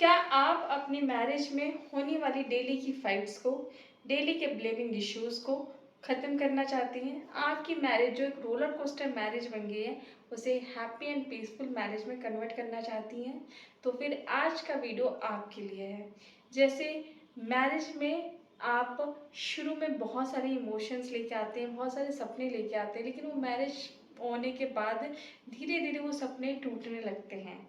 क्या आप अपनी मैरिज में होने वाली डेली की फाइट्स को, डेली के ब्लेमिंग इश्यूज़ को ख़त्म करना चाहती हैं? आपकी मैरिज जो एक रोलर कोस्टर मैरिज बन गई है, उसे हैप्पी एंड पीसफुल मैरिज में कन्वर्ट करना चाहती हैं? तो फिर आज का वीडियो आपके लिए है। जैसे मैरिज में आप शुरू में बहुत सारे इमोशंस लेके आते हैं, बहुत सारे सपने लेके आते हैं, लेकिन वो मैरिज होने के बाद धीरे-धीरे वो सपने टूटने लगते हैं।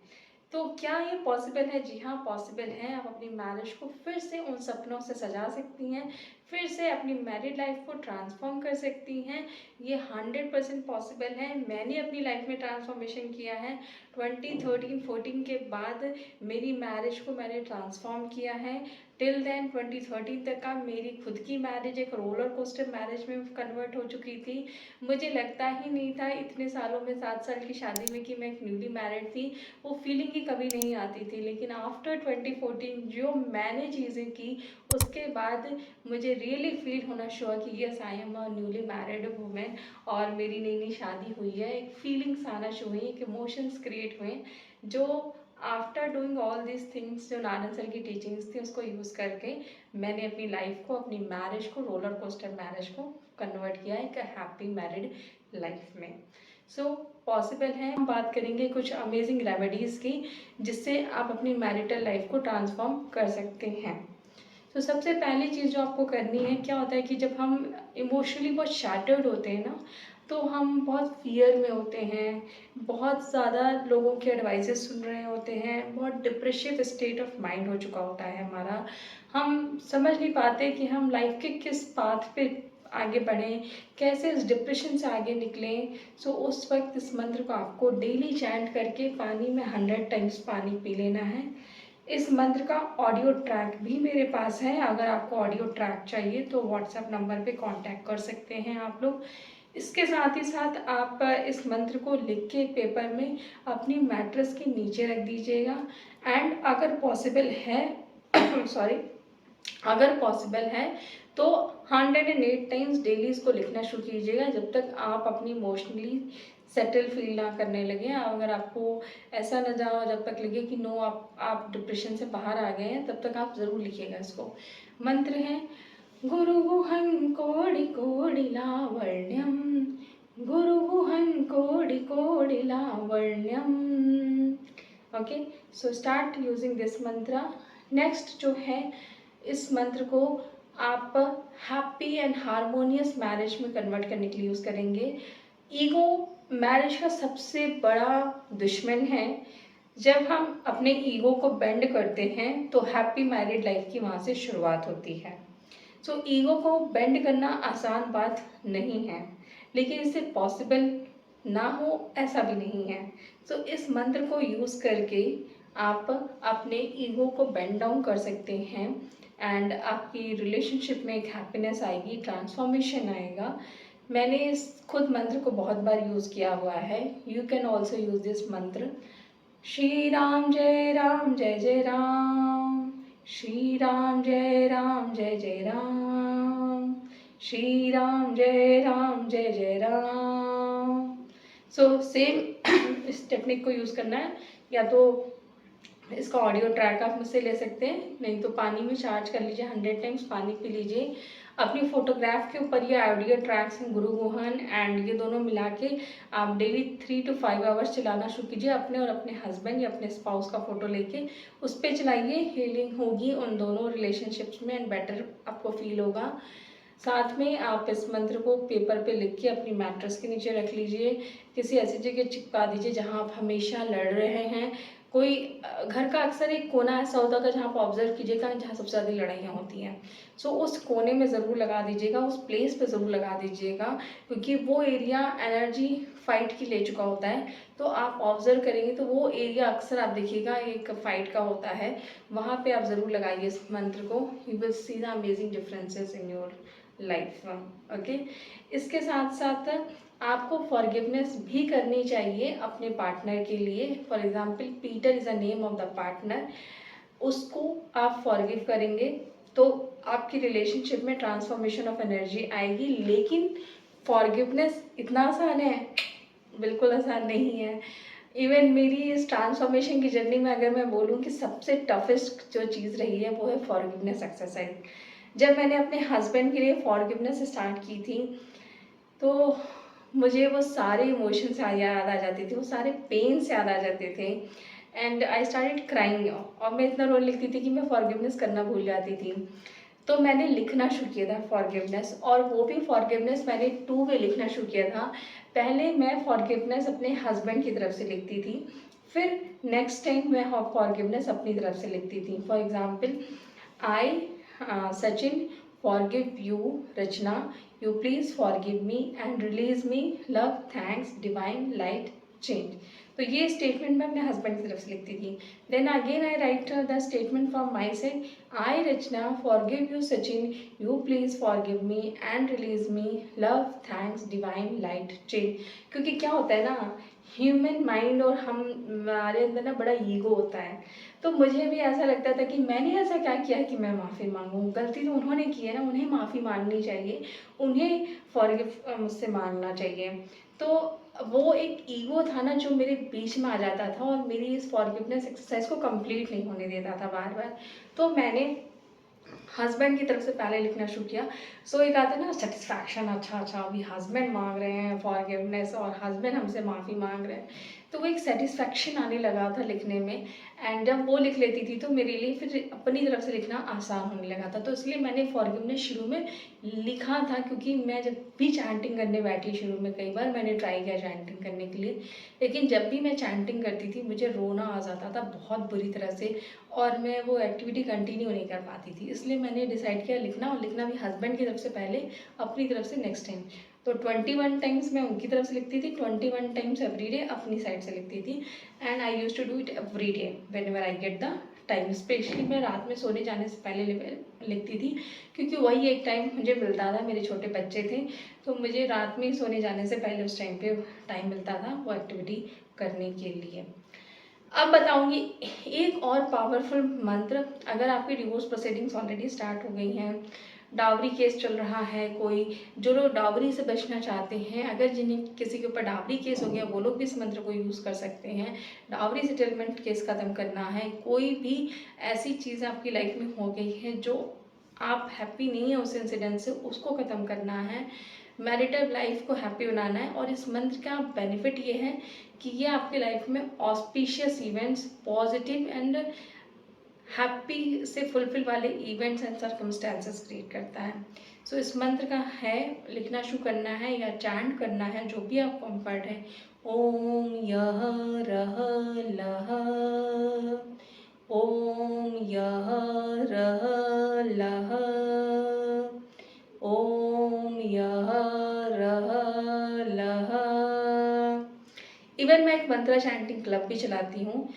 तो क्या ये पॉसिबल है? जी हाँ, पॉसिबल है। आप अपनी मैरिज को फिर से उन सपनों से सजा सकती हैं, फिर से अपनी मैरिड लाइफ को ट्रांसफ़ॉर्म कर सकती हैं। ये 100% पॉसिबल है। मैंने अपनी लाइफ में ट्रांसफ़ॉर्मेशन किया है। 2013-14 के बाद मेरी मैरिज को मैंने ट्रांसफ़ॉर्म किया है। टिल देन 2013 तक का मेरी खुद की मैरिज एक रोलर कोस्टर मैरिज में कन्वर्ट हो चुकी थी। मुझे लगता ही नहीं था इतने सालों में, 7 साल की शादी में, कि मैं एक न्यूली मैरिड थी। वो फीलिंग ही कभी नहीं आती थी। लेकिन आफ्टर 2014 जो मैंने चीज़ें की, उसके बाद मुझे रियली फील होना शुरू हुआ कि yes, I am a newly married women और मेरी नई नई शादी हुई है। एक फीलिंग्स आना शुरू हुई, एक इमोशंस क्रिएट हुए, जो after doing all this things, जो नानन सर की टीचिंग्स थी उसको यूज़ करके मैंने अपनी लाइफ को, अपनी मैरिज को, रोलर कोस्टर मैरिज को कन्वर्ट किया एक हैप्पी मैरिड लाइफ में। सो पॉसिबल है। हम बात करेंगे कुछ अमेजिंग रेमेडीज़ की, जिससे आप अपनी मैरिटल लाइफ को ट्रांसफॉर्म कर सकते हैं। तो सबसे पहली चीज़ जो आपको करनी है, क्या होता है कि जब हम इमोशनली बहुत शैटर्ड होते हैं ना, तो हम बहुत फियर में होते हैं, बहुत ज़्यादा लोगों के एडवाइसेस सुन रहे होते हैं, बहुत डिप्रेसिव स्टेट ऑफ माइंड हो चुका होता है हमारा। हम समझ नहीं पाते कि हम लाइफ के किस पाथ पे आगे बढ़ें, कैसे इस डिप्रेशन से आगे निकलें। सो उस वक्त इस मंत्र को आपको डेली चैंट करके पानी में 100 टाइम्स पानी पी लेना है। इस मंत्र का ऑडियो ट्रैक भी मेरे पास है। अगर आपको ऑडियो ट्रैक चाहिए तो व्हाट्सएप नंबर पे कांटेक्ट कर सकते हैं आप लोग। इसके साथ ही साथ आप इस मंत्र को लिख के पेपर में अपनी मैट्रेस के नीचे रख दीजिएगा। एंड अगर पॉसिबल है सॉरी अगर पॉसिबल है तो 108 टाइम्स डेली इसको लिखना शुरू कीजिएगा, जब तक आप अपनी इमोशनली सेटल फील ना करने लगे। अगर आपको ऐसा न जाओ, जब तक लगे कि नो, आप डिप्रेशन से बाहर आ गए हैं, तब तक आप ज़रूर लिखिएगा इसको। मंत्र है गुरुगुहं कोटि कोटि लावण्यम, गुरुगुहं कोटि कोटि लावण्यम। Okay, so start using this mantra. Next जो है, इस मंत्र को आप हैप्पी एंड हारमोनियस मैरिज में कन्वर्ट करने के लिए यूज़ करेंगे। ईगो मैरिज का सबसे बड़ा दुश्मन है। जब हम अपने ईगो को बेंड करते हैं तो हैप्पी मैरिड लाइफ की वहाँ से शुरुआत होती है। सो ईगो को बेंड करना आसान बात नहीं है, लेकिन इससे पॉसिबल ना हो ऐसा भी नहीं है। सो इस मंत्र को यूज़ करके आप अपने ईगो को बेंड डाउन कर सकते हैं एंड आपकी रिलेशनशिप में एक हैप्पीनेस आएगी, ट्रांसफॉर्मेशन आएगा। मैंने इस खुद मंत्र को बहुत बार यूज़ किया हुआ है। You can also use this मंत्र। श्री राम जय राम जय जय राम, श्री राम जय राम जय जय राम, श्री राम जय राम जय जय राम। सो सेम इस टेक्निक को यूज़ करना है। या तो इसका ऑडियो ट्रैक आप मुझसे ले सकते हैं, नहीं तो पानी में चार्ज कर लीजिए, 100 टाइम्स पानी पी लीजिए। अपनी फोटोग्राफ के ऊपर ये ऑडियो ट्रैक्स हैं, गुरुगुहन एंड ये दोनों मिला के आप डेली 3 to 5 आवर्स चलाना शुरू कीजिए। अपने और अपने हस्बैंड या अपने स्पाउस का फोटो लेके उस पर चलाइए। हीलिंग होगी उन दोनों रिलेशनशिप्स में एंड बेटर आपको फील होगा। साथ में आप इस मंत्र को पेपर पे लिख के अपनी मैट्रेस के नीचे रख लीजिए। किसी ऐसी जगह चिपका दीजिए जहाँ आप हमेशा लड़ रहे हैं। कोई घर का अक्सर एक कोना ऐसा होता है जहाँ आप ऑब्जर्व कीजिएगा, जहाँ सबसे ज़्यादा लड़ाइयाँ होती हैं। सो उस कोने में ज़रूर लगा दीजिएगा, उस प्लेस पे ज़रूर लगा दीजिएगा, क्योंकि वो एरिया एनर्जी फाइट की ले चुका होता है। तो आप ऑब्जर्व करेंगे तो वो एरिया अक्सर आप देखिएगा एक फाइट का होता है। वहाँ पे आप ज़रूर लगाइए इस मंत्र को। You will see the amazing differences in your life. Okay, इसके साथ साथ आपको फॉरगिवनेस भी करनी चाहिए अपने पार्टनर के लिए। For example, Peter is a name of the partner. उसको आप फॉरगिव करेंगे तो आपकी रिलेशनशिप में ट्रांसफॉर्मेशन ऑफ एनर्जी आएगी। लेकिन फॉरगिवनेस इतना आसान है? बिल्कुल आसान नहीं है। इवन मेरी इस ट्रांसफॉर्मेशन की जर्नी में अगर मैं बोलूँ कि सबसे टफेस्ट जो चीज़ रही है वो है फॉरगिवनेस एक्सरसाइज। जब मैंने अपने हस्बैंड के लिए फॉरगिवनेस स्टार्ट की थी, तो मुझे वो सारे इमोशंस याद आ जाते थे, वो सारे पेन्स याद आ जाते थे एंड आई स्टार्टेड क्राइंग। और मैं इतना रोने लगती थी कि मैं फॉरगिवनेस करना भूल जाती थी। तो मैंने लिखना शुरू किया था फॉरगिवनेस, और वो भी फॉरगिवनेस मैंने टू वे लिखना शुरू किया था। पहले मैं फॉरगिवनेस अपने हस्बैंड की तरफ से लिखती थी, फिर नेक्स्ट टाइम मैं फॉरगिवनेस अपनी तरफ से लिखती थी। For example, I Sachin forgive you Rachna, you please forgive me and release me, love, thanks, divine light, change। तो ये स्टेटमेंट मैं अपने हस्बैंड की तरफ से लिखती थी। Then again I write the statement from my side, I Rachna forgive you Sachin, you please forgive me and release me, love, thanks, divine light, change. क्योंकि क्या होता है ना, ह्यूमन माइंड और हमारे अंदर ना बड़ा ईगो होता है। तो मुझे भी ऐसा लगता था कि मैंने ऐसा क्या किया कि मैं माफ़ी मांगूँ, गलती तो उन्होंने की है ना, उन्हें माफ़ी मांगनी चाहिए, उन्हें फॉरगिव मुझसे मांगना चाहिए। तो वो एक ईगो था ना जो मेरे बीच में आ जाता था और मेरी इस फॉरगिवनेस एक्सरसाइज को कंप्लीट नहीं होने देता था बार बार। तो मैंने हस्बैंड की तरफ से पहले लिखना शुरू किया। सो एक आता है ना सेटिस्फैक्शन, अच्छा अभी हस्बैंड मांग रहे हैं फॉरगिवनेस और हस्बैंड हमसे माफ़ी मांग रहे हैं, तो वो एक सेटिस्फैक्शन आने लगा था लिखने में। एंड जब वो लिख लेती थी तो मेरे लिए फिर अपनी तरफ से लिखना आसान होने लगा था। तो इसलिए मैंने फॉरगिवनेस शुरू में लिखा था, क्योंकि मैं जब भी चैंटिंग करने बैठी शुरू में, कई बार मैंने ट्राई किया चैंटिंग करने के लिए, लेकिन जब भी मैं चैंटिंग करती थी मुझे रोना आ जाता था बहुत बुरी तरह से, और मैं वो एक्टिविटी कंटिन्यू नहीं कर पाती थी। इसलिए मैंने डिसाइड किया लिखना, और लिखना भी हस्बैंड की तरफ से पहले, अपनी तरफ से नेक्स्ट टाइम। तो 21 टाइम्स मैं उनकी तरफ से लिखती थी, 21 टाइम्स एवरी डे अपनी साइड से लिखती थी। And I use to do it every day whenever I get the time. Specially मैं रात में सोने जाने से पहले लिखती थी, क्योंकि वही एक टाइम मुझे मिलता था, मेरे छोटे बच्चे थे, तो मुझे रात में सोने जाने से पहले उस टाइम पे टाइम मिलता था वो एक्टिविटी करने के लिए। अब बताऊंगी एक और पावरफुल मंत्र। अगर आपकी डिवोर्स प्रोसीडिंग्स ऑलरेडी स्टार्ट हो गई हैं, डावरी केस चल रहा है, कोई जो लोग डावरी से बचना चाहते हैं, अगर जिन्हें किसी के ऊपर डावरी केस हो गया, वो लोग भी इस मंत्र को यूज़ कर सकते हैं। डावरी सेटलमेंट केस ख़त्म करना है, कोई भी ऐसी चीज़ आपकी लाइफ में हो गई है जो आप हैप्पी नहीं है उस इंसिडेंट से, उसको ख़त्म करना है, मैरिटल लाइफ को हैप्पी बनाना है। और इस मंत्र का बेनिफिट ये है कि ये आपके लाइफ में auspicious events, positive and happy से फुलफिल वाले इवेंट्स एंड सर्कमस्टेंसेस क्रिएट करता है। सो इस मंत्र का है लिखना शुरू करना है या चैंट करना है, जो भी आप कंफर्ट है। ओम यह रह लह, ओम यह रह लह, ओम यह रह लह। इवन मैं एक मंत्रा चैंटिंग क्लब भी चलाती हूँ।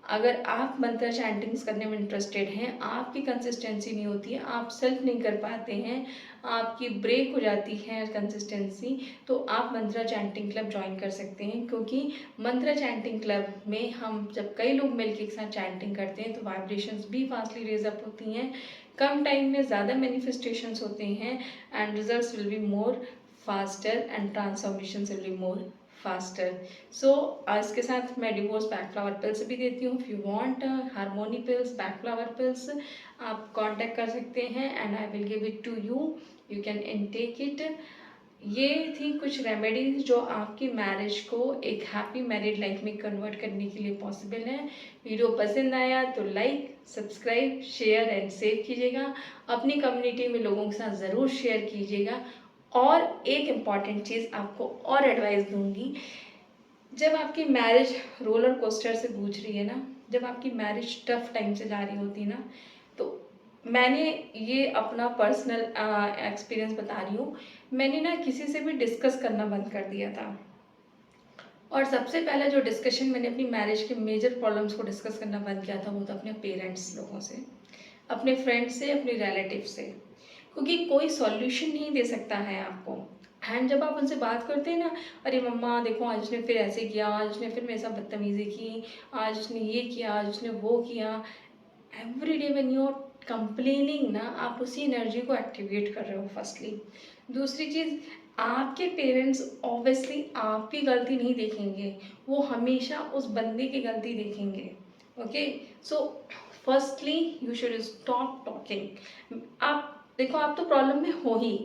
अगर आप मंत्रा चैंटिंग्स करने में इंटरेस्टेड हैं, आपकी कंसिस्टेंसी नहीं होती है, आप सेल्फ नहीं कर पाते हैं, आपकी ब्रेक हो जाती है कंसिस्टेंसी, तो आप मंत्रा चैंटिंग क्लब ज्वाइन कर सकते हैं। क्योंकि मंत्रा चैंटिंग क्लब में हम जब कई लोग मिलकर एक साथ चैंटिंग करते हैं तो वाइब्रेशंस भी फास्टली रेज अप होती हैं, कम टाइम में ज़्यादा मैनिफेस्टेशंस होते हैं, and results will be more faster and transformation will be more faster. So इसके साथ मैं डिवोर्स बैक फ्लावर पिल्स भी देती हूँ। If you want harmony pills, Bach flower pills, आप कांटेक्ट कर सकते हैं and I will give it to you, you can intake it. ये थी कुछ रेमेडीज जो आपकी मैरिज को एक हैप्पी मैरिड लाइफ में कन्वर्ट करने के लिए पॉसिबल है। वीडियो पसंद आया तो like, subscribe, share and save कीजिएगा, अपनी कम्युनिटी में लोगों के साथ ज़रूर शेयर कीजिएगा। और एक इम्पॉर्टेंट चीज़ आपको और एडवाइस दूंगी, जब आपकी मैरिज रोलर कोस्टर से गूंज रही है ना, जब आपकी मैरिज टफ टाइम से जा रही होती ना, तो मैंने ये अपना पर्सनल एक्सपीरियंस बता रही हूँ, मैंने ना किसी से भी डिस्कस करना बंद कर दिया था। और सबसे पहले जो डिस्कशन मैंने अपनी मैरिज के मेजर प्रॉब्लम्स को डिस्कस करना बंद किया था वो था अपने पेरेंट्स लोगों से, अपने फ्रेंड्स से, अपने रिलेटिव से, क्योंकि कोई सॉल्यूशन नहीं दे सकता है आपको। एंड जब आप उनसे बात करते हैं ना, अरे मम्मा देखो आज उसने फिर ऐसे किया, आज उसने फिर मेरे साथ बदतमीज़ी की, आज उसने ये किया, आज उसने वो किया, every day when you are complaining ना, आप उसी एनर्जी को एक्टिवेट कर रहे हो फर्स्टली। दूसरी चीज़, आपके पेरेंट्स ऑब्वियसली आपकी गलती नहीं देखेंगे, वो हमेशा उस बंदे की गलती देखेंगे। Okay, so firstly you should stop talking. आप देखो, आप तो प्रॉब्लम में हो ही,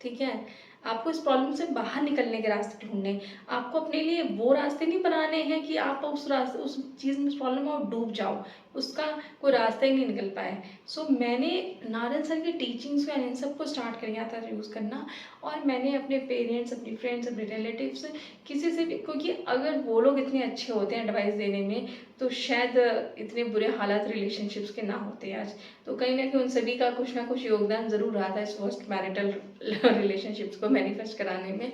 ठीक है। आपको इस प्रॉब्लम से बाहर निकलने के रास्ते ढूंढने, आपको अपने लिए वो रास्ते नहीं बनाने हैं कि आप उस रास्ते, उस चीज़ में, उस प्रॉब्लम में आप डूब जाओ, उसका कोई रास्ता ही नहीं निकल पाए। सो मैंने नारायण सर की टीचिंग्स को इन सबको स्टार्ट कर दिया था यूज़ करना। और मैंने अपने पेरेंट्स, अपनी फ्रेंड्स, अपने रिलेटिव्स, किसी से भी, क्योंकि अगर वो लोग इतने अच्छे होते हैं एडवाइस देने में, तो शायद इतने बुरे हालात रिलेशनशिप्स के ना होते आज। तो कहीं ना कहीं उन सभी का कुछ ना कुछ योगदान ज़रूर रहा था इस वर्स्ट मैरिटल रिलेशनशिप्स को मैनिफेस्ट कराने में।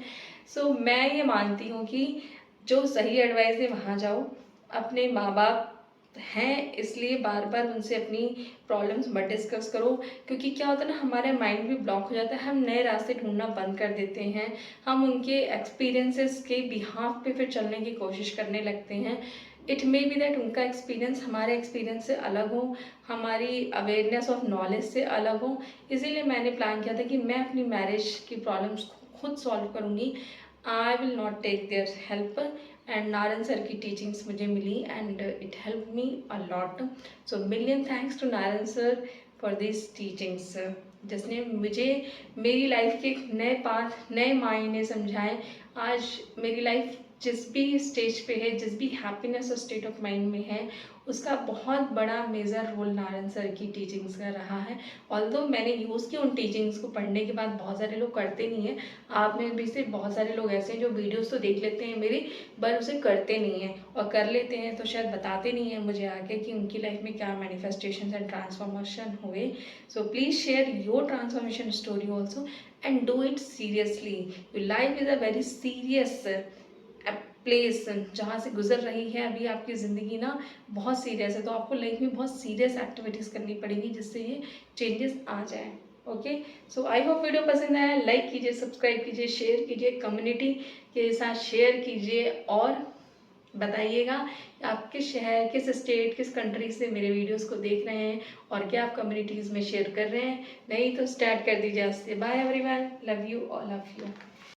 सो मैं ये मानती हूँ कि जो सही एडवाइस है वहाँ जाओ। अपने माँ बाप हैं इसलिए बार बार उनसे अपनी प्रॉब्लम्स मत डिस्कस करो, क्योंकि क्या होता है ना, हमारा माइंड भी ब्लॉक हो जाता है, हम नए रास्ते ढूंढना बंद कर देते हैं, हम उनके एक्सपीरियंसेस के बिहाफ पे फिर चलने की कोशिश करने लगते हैं। इट मे बी दैट उनका एक्सपीरियंस हमारे एक्सपीरियंस से अलग हो, हमारी अवेयरनेस ऑफ नॉलेज से अलग हो। इसीलिए मैंने प्लान किया था कि मैं अपनी मैरिज की प्रॉब्लम्स खुद सॉल्व करूँगी। I will not take their help. And Narayan sir की टीचिंग्स मुझे मिली and it help me a lot. So million thanks to Narayan sir for this teachings, जिसने मुझे मेरी लाइफ के नए पाथ, नए मायने समझाए। आज मेरी लाइफ जिस भी स्टेज पे है, जिस भी हैप्पीनेस और स्टेट ऑफ माइंड में है, उसका बहुत बड़ा मेजर रोल नारायण सर की टीचिंग्स का रहा है। ऑल्दो मैंने यूज़ किया उन टीचिंग्स को, पढ़ने के बाद बहुत सारे लोग करते नहीं हैं। आप में भी से बहुत सारे लोग ऐसे हैं जो वीडियोस तो देख लेते हैं मेरी, पर उसे करते नहीं हैं, और कर लेते हैं तो शायद बताते नहीं हैं मुझे आगे कि उनकी लाइफ में क्या मैनिफेस्टेशन एंड ट्रांसफॉर्मेशन हुए। So please share your transformation story also and do it seriously. Your life is a very serious place जहाँ से गुजर रही है अभी आपकी ज़िंदगी ना, बहुत सीरियस है। तो आपको लाइफ में बहुत सीरियस एक्टिविटीज़ करनी पड़ेगी जिससे ये चेंजेस आ जाए। Okay, so I hope video पसंद आया। लाइक कीजिए, सब्सक्राइब कीजिए, शेयर कीजिए, कम्युनिटी के साथ शेयर कीजिए, और बताइएगा कि आप किस शहर, किस स्टेट, किस कंट्री से मेरे वीडियोस को देख रहे हैं, और क्या आप कम्युनिटीज़ में शेयर कर रहे हैं। नहीं तो स्टार्ट कर दीजिए आज से। Bye everyone, love you, all of you.